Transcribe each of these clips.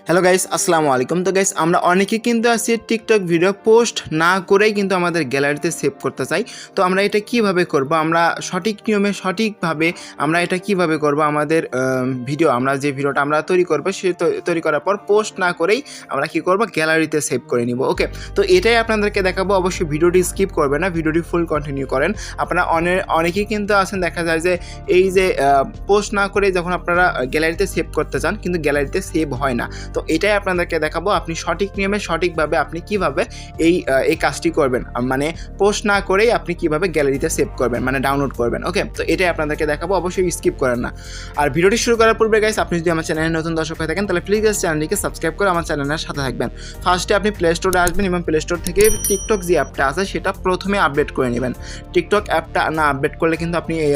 Hello guys, আসসালামু আলাইকুম। তো গাইস, আমরা অনেকে কিন্তু আছি টিকটক ভিডিও পোস্ট না করেই কিন্তু আমাদের গ্যালারিতে সেভ করতে চাই। তো আমরা এটা কিভাবে করব? আমরা সঠিক নিয়মে সঠিকভাবে আমরা এটা কিভাবে করব? আমাদের ভিডিও আমরা যে ভিডিওটা আমরা তৈরি করব সে তৈরি করার পর পোস্ট না করেই আমরা কি করব? গ্যালারিতে সেভ করে নিব। ওকে, তো এটাই আপনাদেরকে দেখাবো। অবশ্যই ভিডিওটি স্কিপ করবেন না, ভিডিওটি ফুল কন্টিনিউ করেন। আপনারা অনেকেই কিন্তু আছেন, দেখা যায় যে এই যে পোস্ট না করে যখন আপনারা গ্যালারিতে সেভ করতে চান কিন্তু গ্যালারিতে সেভ হয় না। তো এটাই আপনাদেরকে দেখাবো আপনি সঠিক নিয়মে সঠিকভাবে আপনি কিভাবে এই কাজটি করবেন, মানে পোস্ট না করেই আপনি কিভাবে গ্যালারিতে সেভ করবেন, মানে ডাউনলোড করবেন। ওকে, তো এটাই আপনাদেরকে দেখাবো, অবশ্যই স্কিপ করেন না। আর ভিডিওটি শুরু করার পূর্বে গাইস, আপনি যদি আমার চ্যানেলে নতুন দর্শক হয়ে থাকেন তাহলে প্লিজ চ্যানেলটিকে সাবস্ক্রাইব করে আমার চ্যানেলের সাথে থাকবেন। ফার্স্টে আপনি প্লে স্টোরে আসবেন এবং প্লে স্টোর থেকে টিকটক যে অ্যাপটা আছে সেটা প্রথমে আপডেট করে নেবেন। টিকটক অ্যাপটা না আপডেট করলে কিন্তু আপনি এই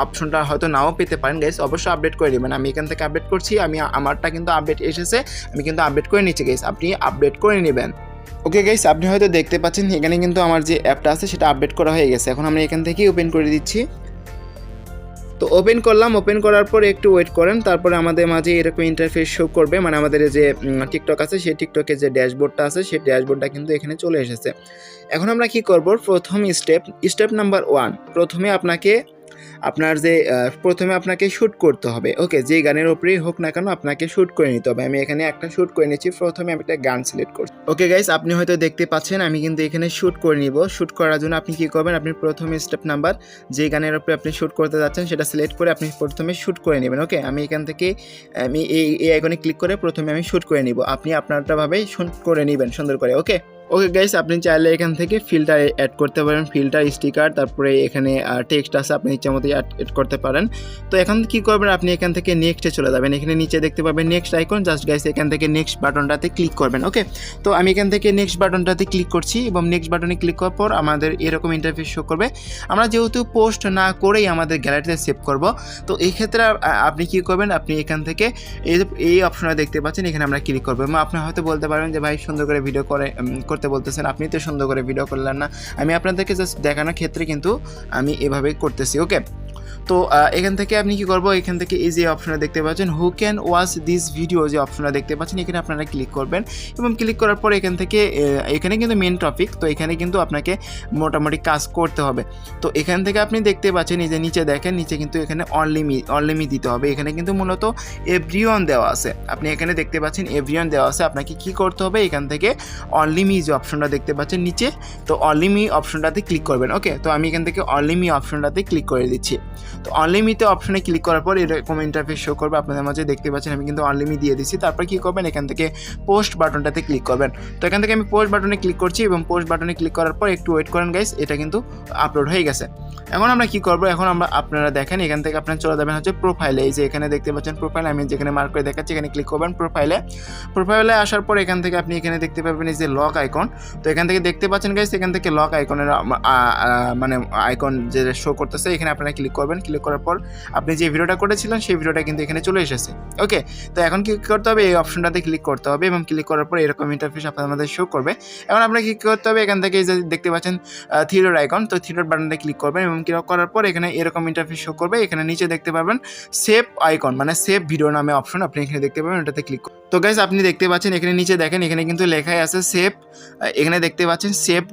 অপশনটা হয়তো নাও পেতে পারেন গাইস, অবশ্যই আপডেট করে নেবেন। আমি এখান থেকে আপডেট করছি, আমারটা কিন্তু আপডেট এসেছে, আমি কিন্তু আপডেট করে নিচ্ছি গাইস, আপনি আপডেট করে নেবেন। ওকে গাইস, আপনি হয়তো দেখতে পাচ্ছেন এখানে কিন্তু আমার যে অ্যাপটা আছে সেটা আপডেট করা হয়ে গেছে। এখন আমরা এখান থেকেই ওপেন করে দিচ্ছি। তো ওপেন করলাম, ওপেন করার পর একটু ওয়েট করেন, তারপরে আমাদের মাঝে এরকম ইন্টারফেস শো করবে, মানে আমাদের যে টিকটক আছে সেই টিকটকের যে ড্যাশবোর্ডটা আছে সেই ড্যাশবোর্ডটা কিন্তু এখানে চলে এসেছে। এখন আমরা কি করব? প্রথম স্টেপ নাম্বার 1, প্রথমে আপনাকে শ্যুট করতে হবে। ওকে, যে গানের ওপরেই হোক না কেন আপনাকে শ্যুট করে নিতে হবে। আমি এখানে একটা শ্যুট করে নিচ্ছি। প্রথমে আমি একটা গান সিলেক্ট করছি। ওকে গাইস, আপনি হয়তো দেখতে পাচ্ছেন আমি কিন্তু এখানে শ্যুট করে নিব। শ্যুট করার জন্য আপনি কি করবেন? আপনি প্রথম স্টেপ নাম্বার যে গানের ওপরে আপনি শ্যুট করতে যাচ্ছেন সেটা সিলেক্ট করে আপনি প্রথমে শ্যুট করে নেবেন। ওকে, আমি এখান থেকে এই আইকনে ক্লিক করে প্রথমে আমি শ্যুট করে নিব। আপনি আপনারটাভাবেই শ্যুট করে নেবেন সুন্দর করে। ওকে গাইস, আপনি চাইলে এখান থেকে ফিল্টার অ্যাড করতে পারেন, ফিল্টার, স্টিকার, তারপরে এখানে টেক্সট আছে, আপনি ইচ্ছা মতো অ্যাড করতে পারেন। তো এখন কি করবেন? আপনি এখান থেকে নেক্সটে চলে যাবেন। এখানে নিচে দেখতে পাবেন নেক্সট আইকন, জাস্ট গাইস এখান থেকে নেক্সট বাটনটাতে ক্লিক করবেন। ওকে, তো আমি এখান থেকে নেক্সট বাটনটাতে ক্লিক করছি এবং নেক্সট বাটনে ক্লিক করার পর আমাদের এরকম ইন্টারফেস শো করবে। আমরা যেহেতু পোস্ট না করেই আমাদের গ্যালারিতে সেভ করব, তো এই ক্ষেত্রে আপনি কি করবেন? আপনি এখান থেকে এই অপশনটা দেখতে পাচ্ছেন, এখানে আমরা ক্লিক করবো। এবং আপনি হয়তো বলতে পারবেন যে ভাই সুন্দর করে ভিডিও করতে বলতেছেন, আপনি তো সুন্দর করে ভিডিও করলেন না। আমি আপনাদেরকে জাস্ট দেখানোর ক্ষেত্রে কিন্তু আমি এভাবে করতেছি। ওকে, তো এখান থেকে আপনি কি করবো? এখান থেকে এই যে অপশনটা দেখতে পাচ্ছেন who can watch this video, যে অপশনটা দেখতে পাচ্ছেন এখানে আপনারা ক্লিক করবেন এবং ক্লিক করার পর এখান থেকে এখানে কিন্তু মেন টপিক, তো এখানে কিন্তু আপনাকে মোটামুটি কাজ করতে হবে। তো এখান থেকে আপনি দেখতে পাচ্ছেন এই যে নিচে দেখেন, নিচে কিন্তু এখানে অনলি দিতে হবে। এখানে কিন্তু মূলত এভরিওয়ান দেওয়া আছে, আপনি এখানে দেখতে পাচ্ছেন এভরিওয়ান দেওয়া আছে। আপনাকে কি করতে হবে? এখান থেকে অনলি মি যে অপশনটা দেখতে পাচ্ছেন নিচে, তো অনলি মি অপশনটাতে ক্লিক করবেন। ওকে, তো আমি এখান থেকে অনলি মি অপশনটাতে ক্লিক করে দিচ্ছি। তো অনলিমিতে অপশনে ক্লিক করার পর এরকম ইন্টারফেস শো করবে, আপনাদের মাঝে দেখতে পাচ্ছেন আমি কিন্তু অনলিমি দিয়ে দিচ্ছি। তারপর কি করবেন? এখান থেকে পোস্ট বাটনটাতে ক্লিক করবেন। তো এখান থেকে আমি পোস্ট বাটনে ক্লিক করছি এবং পোস্ট বাটনে ক্লিক করার পর একটু ওয়েট করেন গাইস, এটা কিন্তু আপলোড হয়ে গেছে। এখন আমরা কি করব? এখন আপনারা দেখেন এখান থেকে আপনারা চলে যাবেন হচ্ছে প্রোফাইলে। এই যে এখানে দেখতে পাচ্ছেন প্রোফাইল, আমি যেখানে মার্ক করে দেখাচ্ছি এখানে ক্লিক করবেন প্রোফাইলে আসার পর এখান থেকে আপনি এখানে দেখতে পাবেন এই যে লক আইকন। তো এখান থেকে দেখতে পাচ্ছেন গাইস, এখান থেকে লক আইকনের মানে আইকন যে শো করতেছে এখানে আপনারা ক্লিক করবেন। ক্লিক করার পর আপনি যে ভিডিওটা করেছিলেন সেই ভিডিওটা কিন্তু এখানে চলে এসেছে। ওকে, তো এখন কি করতে হবে? এই অপশনটাতে ক্লিক করতে হবে এবং ক্লিক করার পর এরকম ইন্টারফেস আপনাদের শো করবে। এখন আপনাকে কি করতে হবে? এখান থেকে এই যে দেখতে পাচ্ছেন থ্রি আইকন, তো থ্রি বাটনটা ক্লিক করবেন এবং ক্লিক করার পর এখানে এরকম ইন্টারফেস শো করবে। এখানে নিচে দেখতে পাবেন সেভ আইকন, মানে সেভ ভিডিও নামে অপশন, আপনি এখানে দেখতে পাবেন, এটাতে ক্লিক করুন। তো গাইস, আপনি দেখতে পাচ্ছেন এখানে নিচে দেখেন এখানে কিন্তু লেখাই আছে সেভ, এখানে দেখতে পাচ্ছেন সেভ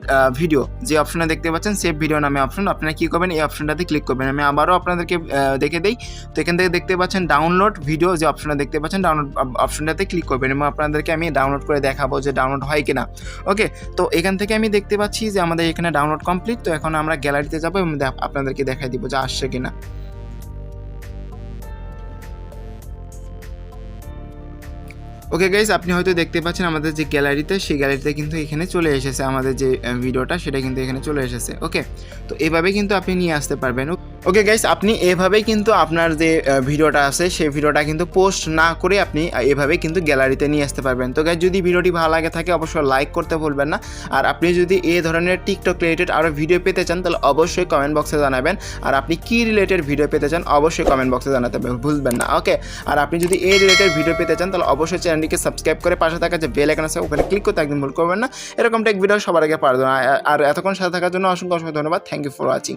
ভিডিও, যে অপশনটা দেখতে পাচ্ছেন সেভ ভিডিও নামে অপশন, আপনারা কি করবেন? এই অপশনটাতে ক্লিক করবেন। আমি আবারও আপনাদেরকে দেখে দেই। তো এখান থেকে দেখতে পাচ্ছেন ডাউনলোড ভিডিও, যে অপশনটা দেখতে পাচ্ছেন ডাউনলোড অপশনটাতে ক্লিক করবেন এবং আপনাদেরকে আমি ডাউনলোড করে দেখাবো যে ডাউনলোড হয় কিনা। ওকে, তো এখান থেকে আমি দেখতে পাচ্ছি যে আমাদের এখানে ডাউনলোড কমপ্লিট। তো এখন আমরা গ্যালারিতে যাবো এবং আপনাদেরকে দেখাই দিব যে আসছে কিনা। ওকে গাইস, আপনি হয়তো দেখতে পাচ্ছেন আমাদের যে গ্যালারিতে, সেই গ্যালারিতে কিন্তু এখানে চলে এসেছে আমাদের যে ভিডিওটা, সেটা কিন্তু এখানে চলে এসেছে। ওকে, তো এভাবে কিন্তু আপনি নিয়ে আসতে পারবেন। ওকে গাইস, আপনি এভাবেই কিন্তু আপনার যে ভিডিওটা আছে সেই ভিডিওটা কিন্তু পোস্ট না করে আপনি এভাবে কিন্তু গ্যালারিতে নিয়ে আসতে পারবেন। তো গাইস, যদি ভিডিওটি ভালো লাগে থাকে অবশ্যই লাইক করতে ভুলবেন না। আর আপনি যদি এই ধরনের টিকটক রিলেটেড আরও ভিডিও পেতে চান তাহলে অবশ্যই কমেন্ট বক্সে জানাবেন। আর আপনি কি রিলেটেড ভিডিও পেতে চান অবশ্যই কমেন্ট বক্সে জানাতে ভুলবেন না। ওকে, আর আপনি যদি এই রিলেটেড ভিডিও পেতে চান তাহলে অবশ্যই চ্যানেলটিকে সাবস্ক্রাইব করে পাশে থাকা যে বেল আইকন আছে ওখানে ক্লিক করতে একদম ভুল করবেন না। এরকম টেক ভিডিও সবার আগে পাওয়ার জন্য। আর এতক্ষণ সাথে থাকার জন্য অসংখ্য ধন্যবাদ। Thank you for watching.